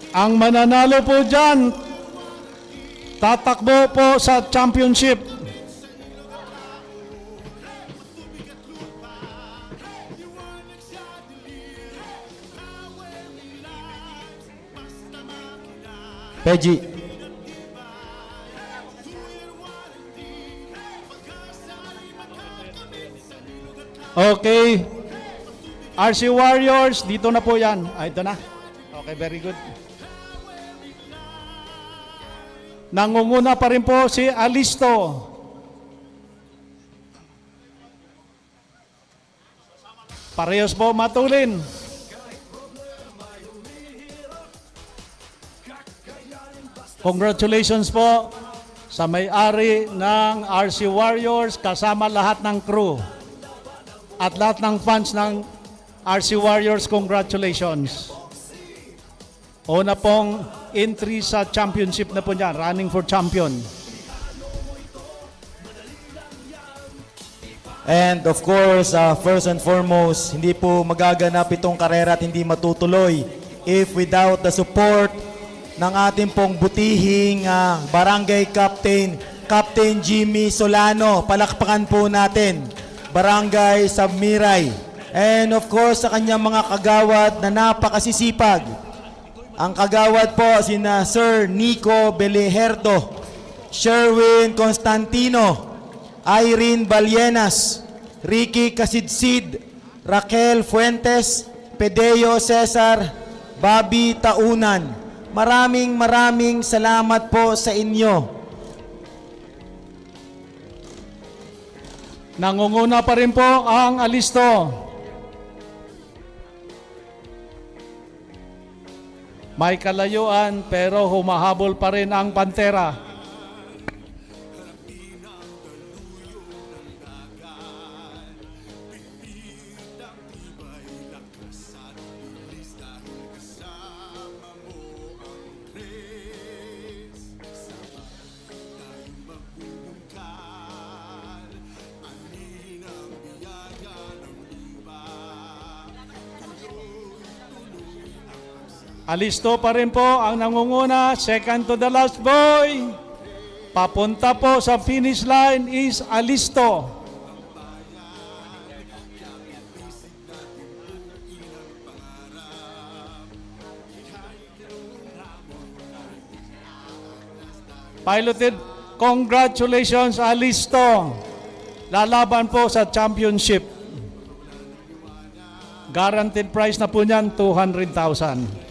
Ang mananalo po dyan, tatakbo po sa championship. Peji. Okay. RC Warriors, dito na po yan. Ito na. Okay, very good. Nangunguna pa rin po si Alisto. Parehas po matulin. Congratulations po sa may-ari ng RC Warriors kasama lahat ng crew at lahat ng fans ng RC Warriors. Congratulations. Una pong entry sa championship na po niya, running for champion. And of course, first and foremost, hindi po magaganap itong karera at hindi matutuloy if without the support ng ating pong butihing barangay captain, Captain Jimmy Solano. Palakpakan po natin, Barangay Sabmiray. And of course, sa kanyang mga kagawad na napakasisipag. Ang kagawad po sina Sir Nico Beleherdo, Sherwin Constantino, Irene Balienas, Ricky Kasidsid, Raquel Fuentes, Pedeo Cesar, Bobby Taunan. Maraming salamat po sa inyo. Nangunguna pa rin po ang Alisto. May kalayuan pero humahabol pa rin ang Pantera. Alisto pa rin po ang nangunguna, second to the last boy. Papunta po sa finish line is Alisto. Piloted, congratulations Alisto. Lalaban po sa championship. Guaranteed prize na po niyan, 200,000.